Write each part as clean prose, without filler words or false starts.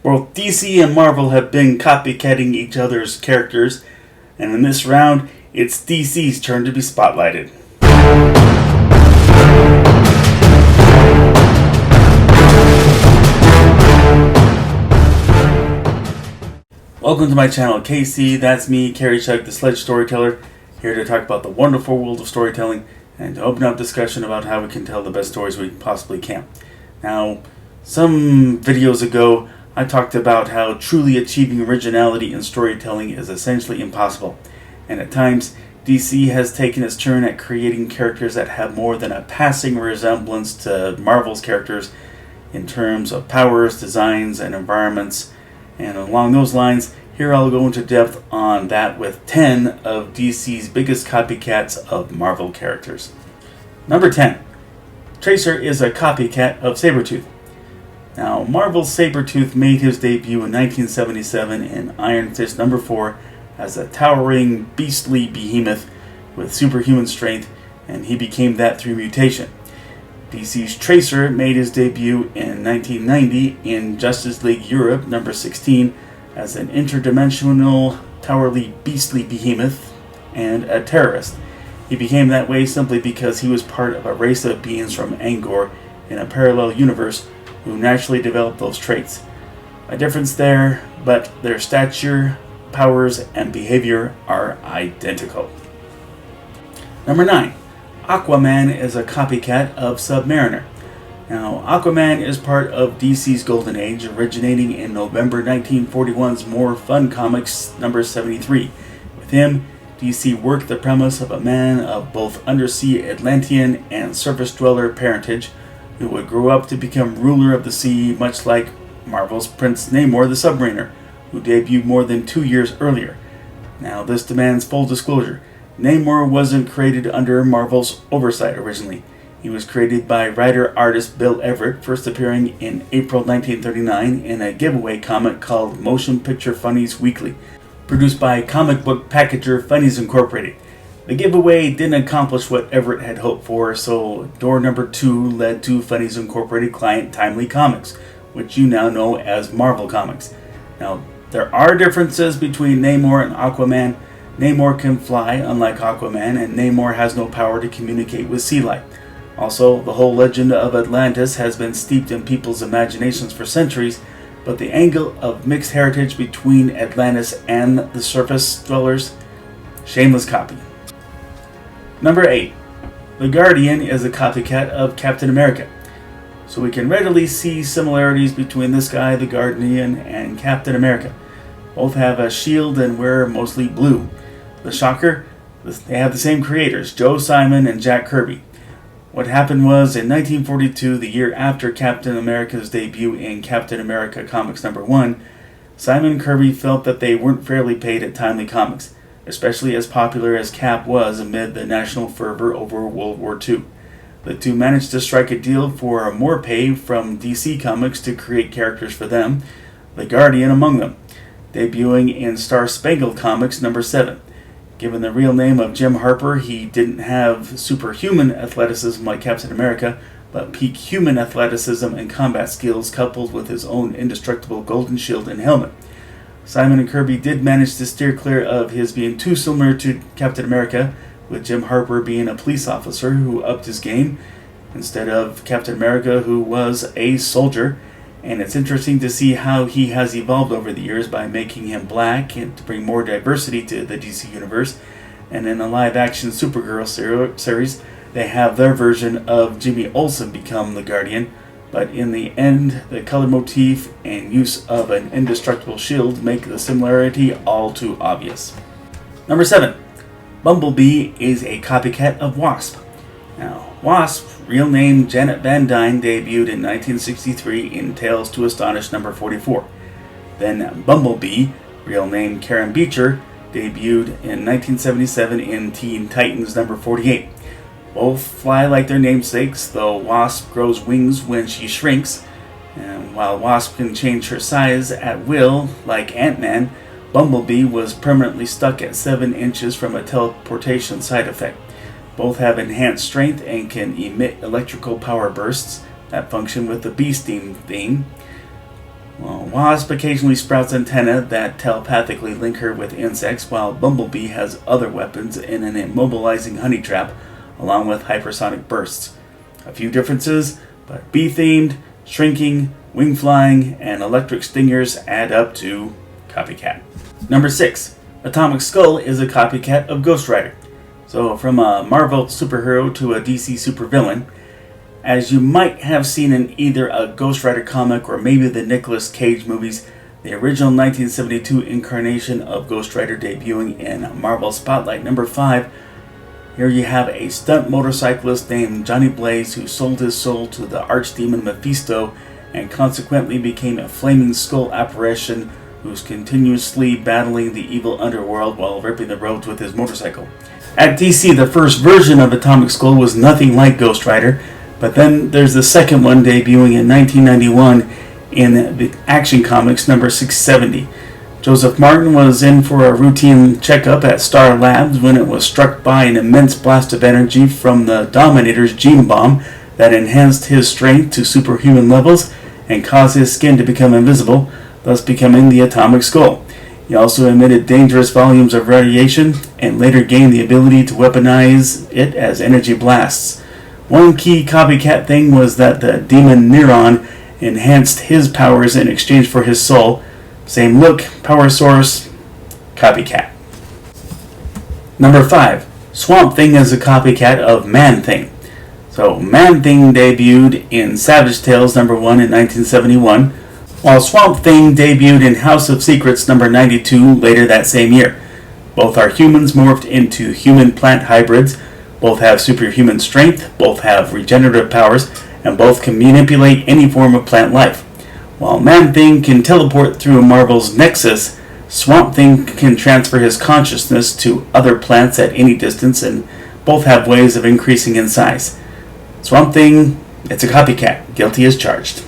Both DC and Marvel have been copycatting each other's characters, and in this round, it's DC's turn to be spotlighted. Welcome to my channel, KC. That's me, Carrie Chuck, the Sledge Storyteller, here to talk about the wonderful world of storytelling and to open up discussion about how we can tell the best stories we possibly can. Now, some videos ago, I talked about how truly achieving originality in storytelling is essentially impossible, and at times, DC has taken its turn at creating characters that have more than a passing resemblance to Marvel's characters in terms of powers, designs, and environments. And along those lines, here I'll go into depth on that with 10 of DC's biggest copycats of Marvel characters. Number 10. Tracer is a copycat of Sabertooth. Now, Marvel's Sabertooth made his debut in 1977 in Iron Fist number 4 as a towering, beastly behemoth with superhuman strength, and he became that through mutation. DC's Tracer made his debut in 1990 in Justice League Europe number 16 as an interdimensional, towerly, beastly behemoth and a terrorist. He became that way simply because he was part of a race of beings from Angor in a parallel universe who naturally developed those traits. A difference there, but their stature, powers, and behavior are identical. Number 9. Aquaman is a copycat of Submariner. Now, Aquaman is part of DC's Golden Age, originating in November 1941's More Fun Comics number 73. With him, DC worked the premise of a man of both undersea Atlantean and surface dweller parentage who would grow up to become ruler of the sea, much like Marvel's Prince Namor the Submariner, who debuted more than 2 years earlier. Now, this demands full disclosure. Namor wasn't created under Marvel's oversight originally. He was created by writer-artist Bill Everett, first appearing in April 1939 in a giveaway comic called Motion Picture Funnies Weekly, produced by comic book packager Funnies Incorporated. The giveaway didn't accomplish what Everett had hoped for, so door number 2 led to Funnies Incorporated client Timely Comics, which you now know as Marvel Comics. Now, there are differences between Namor and Aquaman. Namor can fly, unlike Aquaman, and Namor has no power to communicate with sea life. Also, the whole legend of Atlantis has been steeped in people's imaginations for centuries, but the angle of mixed heritage between Atlantis and the surface dwellers, shameless copy. Number 8. The Guardian is a copycat of Captain America. So we can readily see similarities between this guy, the Guardian, and Captain America. Both have a shield and wear mostly blue. The shocker? They have the same creators, Joe Simon and Jack Kirby. What happened was, in 1942, the year after Captain America's debut in Captain America Comics number 1, Simon and Kirby felt that they weren't fairly paid at Timely Comics, especially as popular as Cap was amid the national fervor over World War II. The two managed to strike a deal for more pay from DC Comics to create characters for them, the Guardian among them, debuting in Star Spangled Comics number 7. Given the real name of Jim Harper, he didn't have superhuman athleticism like Captain America, but peak human athleticism and combat skills coupled with his own indestructible golden shield and helmet. Simon and Kirby did manage to steer clear of his being too similar to Captain America, with Jim Harper being a police officer who upped his game, instead of Captain America who was a soldier. And it's interesting to see how he has evolved over the years by making him black and to bring more diversity to the DC universe. And in the live-action Supergirl series, they have their version of Jimmy Olsen become the Guardian, but in the end, the color motif and use of an indestructible shield make the similarity all too obvious. Number 7. Bumblebee is a copycat of Wasp. Now, Wasp, real name Janet Van Dyne, debuted in 1963 in Tales to Astonish number 44. Then Bumblebee, real name Karen Beecher, debuted in 1977 in Teen Titans number 48. Both fly like their namesakes, though Wasp grows wings when she shrinks. And while Wasp can change her size at will, like Ant-Man, Bumblebee was permanently stuck at 7 inches from a teleportation side effect. Both have enhanced strength and can emit electrical power bursts that function with the bee steam theme. Well, Wasp occasionally sprouts antennae that telepathically link her with insects, while Bumblebee has other weapons in an immobilizing honey trap, along with hypersonic bursts. A few differences, but bee-themed, shrinking, wing flying, and electric stingers add up to copycat. Number 6. Atomic Skull is a copycat of Ghost Rider. So from a Marvel superhero to a DC supervillain, as you might have seen in either a Ghost Rider comic or maybe the Nicolas Cage movies, the original 1972 incarnation of Ghost Rider debuting in Marvel Spotlight number 5, here you have a stunt motorcyclist named Johnny Blaze who sold his soul to the archdemon Mephisto and consequently became a flaming skull apparition who's continuously battling the evil underworld while ripping the roads with his motorcycle. At DC, the first version of Atomic Skull was nothing like Ghost Rider, but then there's the second one debuting in 1991 in the Action Comics number 670. Joseph Martin was in for a routine checkup at Star Labs when it was struck by an immense blast of energy from the Dominator's gene bomb that enhanced his strength to superhuman levels and caused his skin to become invisible, thus becoming the Atomic Skull. He also emitted dangerous volumes of radiation and later gained the ability to weaponize it as energy blasts. One key copycat thing was that the demon Neuron enhanced his powers in exchange for his soul. Same look, power source, copycat. Number 5. Swamp Thing is a copycat of ManThing. So ManThing debuted in Savage Tales number 1 in 1971, while Swamp Thing debuted in House of Secrets number 92 later that same year. Both are humans morphed into human-plant hybrids. Both have superhuman strength, both have regenerative powers, and both can manipulate any form of plant life. While Man-Thing can teleport through Marvel's Nexus, Swamp Thing can transfer his consciousness to other plants at any distance, and both have ways of increasing in size. Swamp Thing, it's a copycat. Guilty as charged.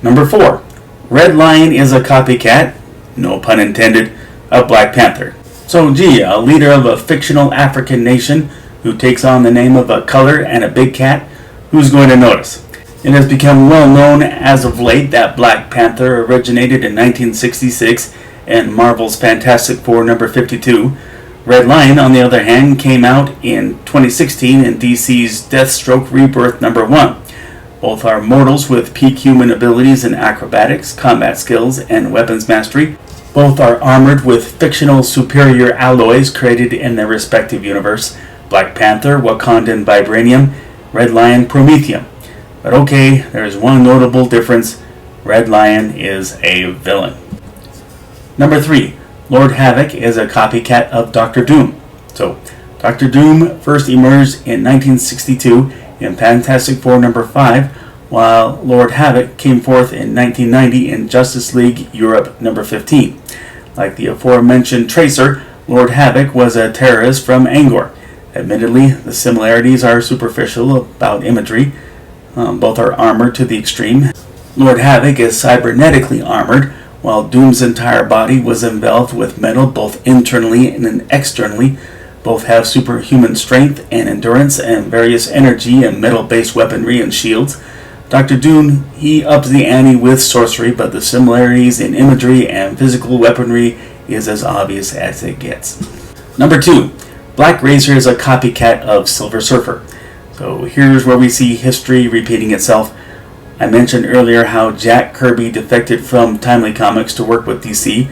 Number 4. Red Lion is a copycat, no pun intended, of Black Panther. So gee, a leader of a fictional African nation who takes on the name of a color and a big cat, who's going to notice? It has become well known as of late that Black Panther originated in 1966 in Marvel's Fantastic Four number 52. Red Lion, on the other hand, came out in 2016 in DC's Deathstroke Rebirth number 1. Both are mortals with peak human abilities in acrobatics, combat skills, and weapons mastery. Both are armored with fictional superior alloys created in their respective universe. Black Panther, Wakandan Vibranium, Red Lion, Promethium. But okay, there's one notable difference. Red Lion is a villain. Number 3. Lord Havoc is a copycat of Doctor Doom. So, Doctor Doom first emerged in 1962 in Fantastic Four number 5, while Lord Havoc came forth in 1990 in Justice League Europe number 15. Like the aforementioned Tracer, Lord Havoc was a terrorist from Angor. Admittedly, the similarities are superficial about imagery. Both are armored to the extreme. Lord Havoc is cybernetically armored, while Doom's entire body was enveloped with metal both internally and externally. Both have superhuman strength and endurance and various energy and metal-based weaponry and shields. Dr. Doom, he ups the ante with sorcery, but the similarities in imagery and physical weaponry is as obvious as it gets. Number 2. Black Razor is a copycat of Silver Surfer. So here's where we see history repeating itself. I mentioned earlier how Jack Kirby defected from Timely Comics to work with DC.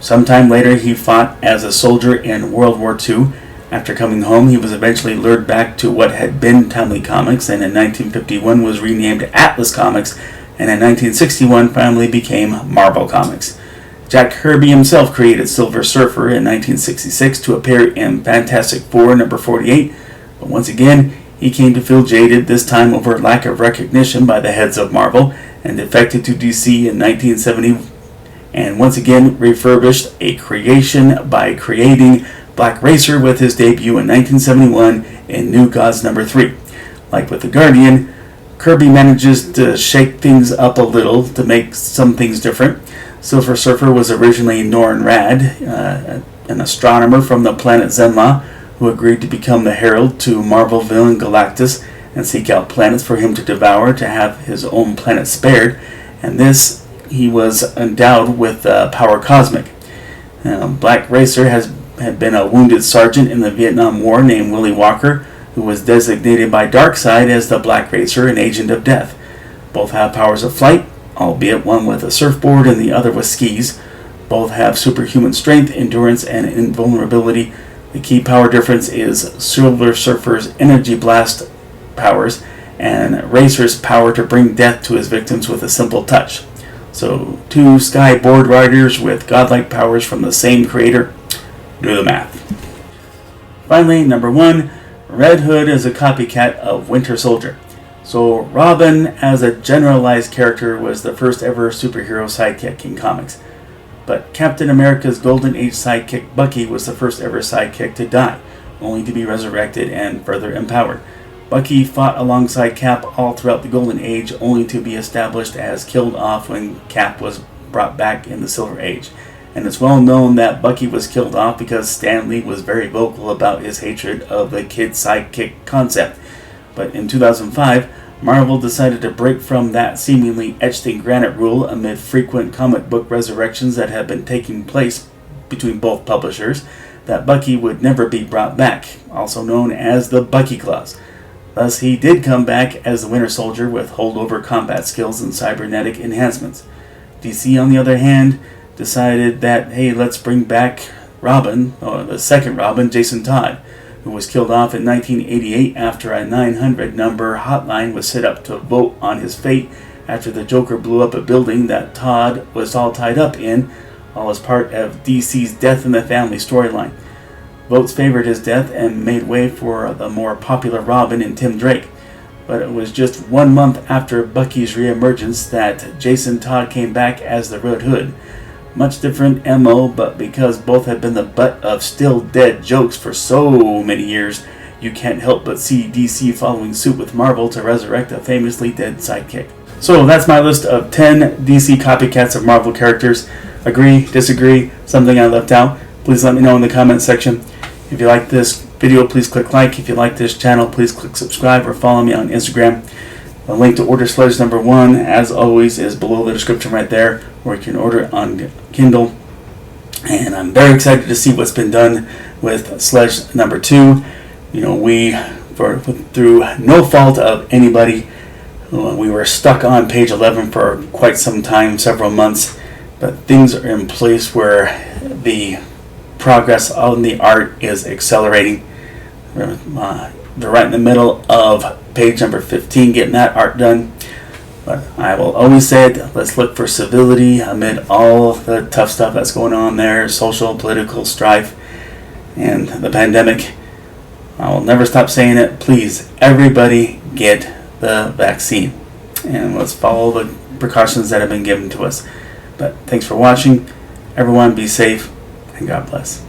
Sometime later he fought as a soldier in World War II. After coming home, he was eventually lured back to what had been Timely Comics, and in 1951 was renamed Atlas Comics, and in 1961 finally became Marvel Comics. Jack Kirby himself created Silver Surfer in 1966 to appear in Fantastic Four number 48, but once again, he came to feel jaded, this time over lack of recognition by the heads of Marvel, and defected to DC in 1970, and once again refurbished a creation by creating Black Racer with his debut in 1971 in New Gods number 3. Like with The Guardian, Kirby manages to shake things up a little to make some things different. Silver Surfer was originally Norrin Radd, an astronomer from the planet Zenla, who agreed to become the herald to Marvel villain Galactus and seek out planets for him to devour to have his own planet spared. And this he was endowed with power cosmic. Black Racer had been a wounded sergeant in the Vietnam War named Willie Walker, who was designated by Darkseid as the Black Racer, an agent of death. Both have powers of flight, albeit one with a surfboard and the other with skis. Both have superhuman strength, endurance, and invulnerability. The key power difference is Silver Surfer's energy blast powers and Racer's power to bring death to his victims with a simple touch. So, two sky board riders with godlike powers from the same creator. Do the math. Finally, number 1, Red Hood is a copycat of Winter Soldier. So, Robin, as a generalized character, was the first ever superhero sidekick in comics. But Captain America's Golden Age sidekick Bucky was the first ever sidekick to die, only to be resurrected and further empowered. Bucky fought alongside Cap all throughout the Golden Age, only to be established as killed off when Cap was brought back in the Silver Age. And it's well known that Bucky was killed off because Stan Lee was very vocal about his hatred of the kid sidekick concept. But in 2005, Marvel decided to break from that seemingly etched in granite rule amid frequent comic book resurrections that had been taking place between both publishers, that Bucky would never be brought back, also known as the Bucky Clause. Thus, he did come back as the Winter Soldier with holdover combat skills and cybernetic enhancements. DC, on the other hand, decided that, hey, let's bring back Robin, or the second Robin, Jason Todd, who was killed off in 1988 after a 900 number hotline was set up to vote on his fate after the Joker blew up a building that Todd was all tied up in, all as part of DC's Death in the Family storyline. Votes favored his death and made way for the more popular Robin and Tim Drake. But it was just 1 month after Bucky's reemergence that Jason Todd came back as the Red Hood. Much different MO, but because both had been the butt of still dead jokes for so many years, you can't help but see DC following suit with Marvel to resurrect a famously dead sidekick. So that's my list of 10 DC copycats of Marvel characters. Agree, disagree, something I left out? Please let me know in the comment section. If you like this video, please click like. If you like this channel, please click subscribe or follow me on Instagram. The link to order Sledge number 1, as always, is below the description right there, or you can order it on Kindle. And I'm very excited to see what's been done with Sledge number 2. You know, through no fault of anybody, we were stuck on page 11 for quite some time, several months, but things are in place where the progress on the art is accelerating. They're right in the middle of page number 15, getting that art done. But I will always say it, let's look for civility amid all the tough stuff that's going on there, social, political strife, and the pandemic. I will never stop saying it. Please, everybody get the vaccine. And let's follow the precautions that have been given to us. But thanks for watching. Everyone be safe, and God bless.